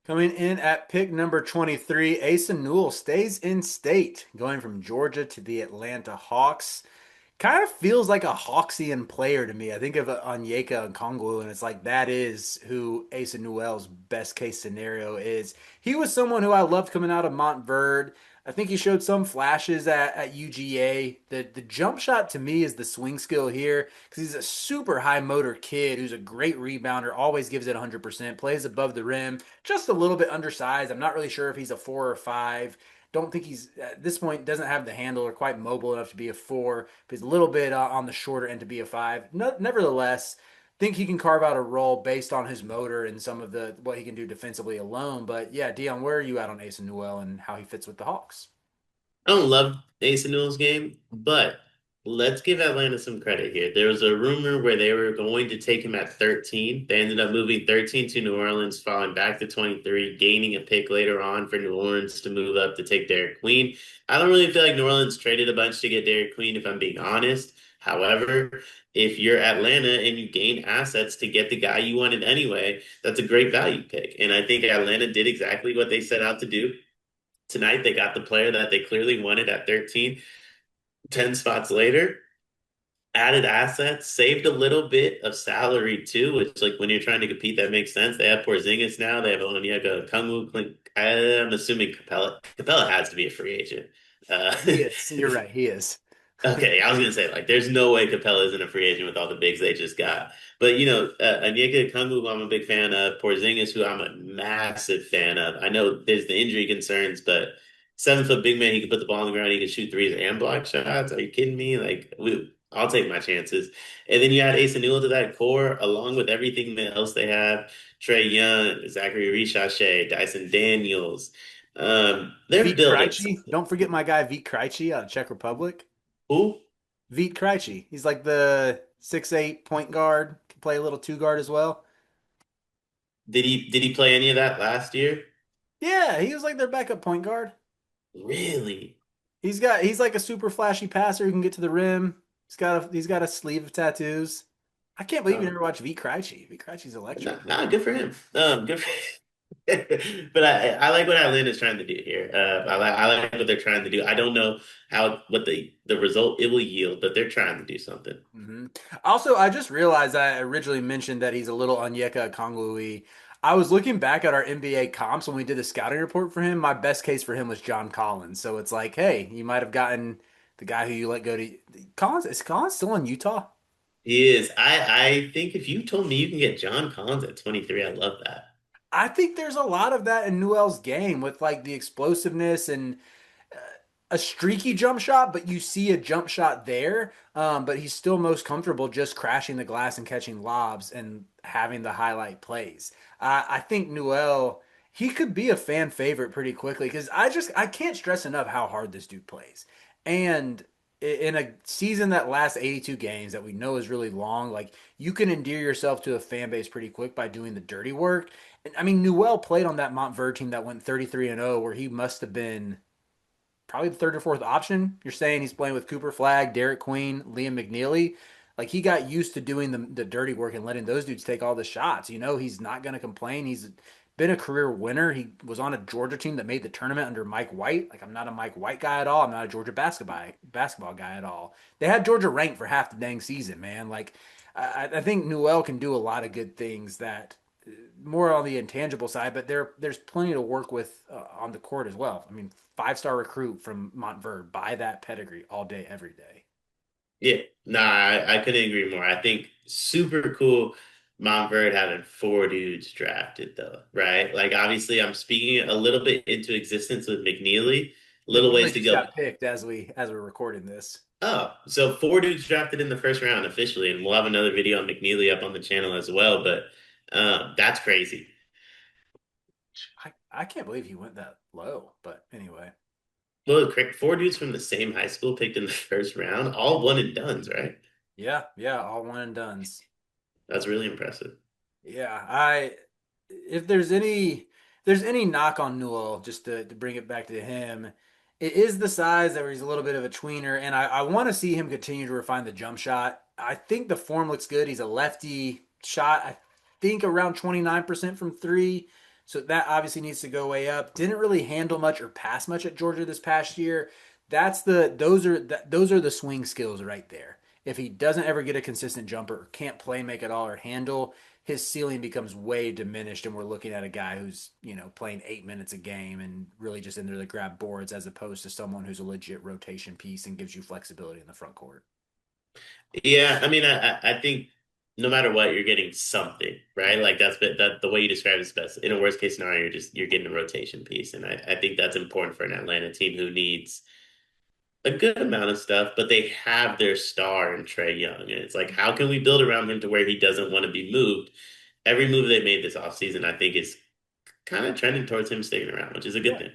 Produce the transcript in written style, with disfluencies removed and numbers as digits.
Coming in at pick number 23, Asa Newell stays in state, going from Georgia to the Atlanta Hawks. Kind of feels like a Hawksian player to me. I think of Onyeka Okongwu, and it's like that is who Asa Newell's best case scenario is. He was someone who I loved coming out of Mont Verde. I think he showed some flashes at UGA. The jump shot to me is the swing skill here because he's a super high motor kid who's a great rebounder, always gives it 100%, plays above the rim, just a little bit undersized. I'm not really sure if he's a 4 or 5. Don't think he's at this point doesn't have the handle or quite mobile enough to be a 4. But he's a little bit on the shorter end to be a 5. No, nevertheless, think he can carve out a role based on his motor and some of the what he can do defensively alone. But yeah, Dion, where are you at on Asa Newell and how he fits with the Hawks? I don't love Asa Newell's game, but let's give Atlanta some credit here. There was a rumor where they were going to take him at 13. They ended up moving 13 to New Orleans, falling back to 23, gaining a pick later on for New Orleans to move up to take Derek Queen. I don't really feel like New Orleans traded a bunch to get Derek Queen, if I'm being honest. However, if you're Atlanta and you gain assets to get the guy you wanted anyway, that's a great value pick. And I think Atlanta did exactly what they set out to do. Tonight, they got the player that they clearly wanted at 13. 10 spots later, added assets, saved a little bit of salary too, which, like, when you're trying to compete, that makes sense. They have Porzingis now. They have Onyeka Okongwu. I'm assuming Capella. Capella has to be a free agent. He is. You're right. He is. Okay, I was gonna say, like, there's no way Capella isn't a free agent with all the bigs they just got. But Onyeka Okongwu, who I'm a big fan of, Porzingis, who I'm a massive fan of. I know there's the injury concerns, but 7 foot big man, he can put the ball on the ground, he can shoot threes and block shots. Are you kidding me? I'll take my chances. And then you add Asa Newell to that core, along with everything else they have: Trey Young, Zachary Richashe, Dyson Daniels. They're Vít building Krejci. something. Don't forget my guy Vít Krejci out of Czech Republic. Who? Vít Krejci. He's like the 6'8" point guard. Can play a little two guard as well. Did he play any of that last year? Yeah, he was like their backup point guard. Really? He's like a super flashy passer who can get to the rim. He's got a sleeve of tattoos. I can't believe you Oh, never watched Vít Krejci. Vít Krejci's electric. good for him. Good for But I like what Atlanta's trying to do here. I like what they're trying to do. I don't know what the result it will yield, but they're trying to do something. Hmm. Also, I just realized I originally mentioned that he's a little Onyeka Okongwu. I was looking back at our NBA comps when we did the scouting report for him. My best case for him was John Collins. So it's like, hey, you might have gotten the guy who you let go to Collins. Is Collins still in Utah? He is. I think if you told me you can get John Collins at 23, I love that. I think there's a lot of that in Newell's game with like the explosiveness and a streaky jump shot, but you see a jump shot there. But he's still most comfortable just crashing the glass and catching lobs and having the highlight plays. I think Newell, he could be a fan favorite pretty quickly because I can't stress enough how hard this dude plays. And in a season that lasts 82 games that we know is really long, like you can endear yourself to a fan base pretty quick by doing the dirty work. And I mean, Newell played on that Mont Verde team that went 33-0, where he must have been probably the third or fourth option. You're saying he's playing with Cooper Flagg, Derek Queen, Liam McNeely. Like he got used to doing the dirty work and letting those dudes take all the shots. You know, he's not going to complain. He's been a career winner. He was on a Georgia team that made the tournament under Mike White. Like I'm not a Mike White guy at all. I'm not a Georgia basketball guy at all. They had Georgia ranked for half the dang season, man. Like I think Newell can do a lot of good things that more on the intangible side, but there's plenty to work with on the court as well. I mean, 5-star recruit from Mont Verde, by that pedigree all day, every day. Yeah, nah, I couldn't agree more. I think super cool Mont Verde having 4 dudes drafted though, right? Like, obviously I'm speaking a little bit into existence with McNeely, little McNeely ways to just go. got picked as we're recording this. Oh, so 4 dudes drafted in the first round officially, and we'll have another video on McNeely up on the channel as well. But that's crazy. I can't believe he went that low, but anyway. Well, 4 dudes from the same high school picked in the first round, all one and dones, right? Yeah, yeah, all one and dones. That's really impressive. Yeah, I if there's any knock on Newell, just to bring it back to him, it is the size that he's a little bit of a tweener, and I want to see him continue to refine the jump shot. I think the form looks good. He's a lefty shot, I think around 29% from three. So that obviously needs to go way up. Didn't really handle much or pass much at Georgia this past year. Those are the swing skills right there. If he doesn't ever get a consistent jumper or can't play make at all or handle, his ceiling becomes way diminished, and we're looking at a guy who's playing 8 minutes a game and really just in there to grab boards, as opposed to someone who's a legit rotation piece and gives you flexibility in the front court. Yeah, I mean, I think no matter what, you're getting something, right? Like that the way you describe it's best. In a worst case scenario, you're getting a rotation piece, and I think that's important for an Atlanta team who needs a good amount of stuff, but they have their star in Trey Young, and it's like, how can we build around him to where he doesn't want to be moved? Every move they made this offseason, I think, is kind of trending towards him sticking around, which is a good Yeah. thing.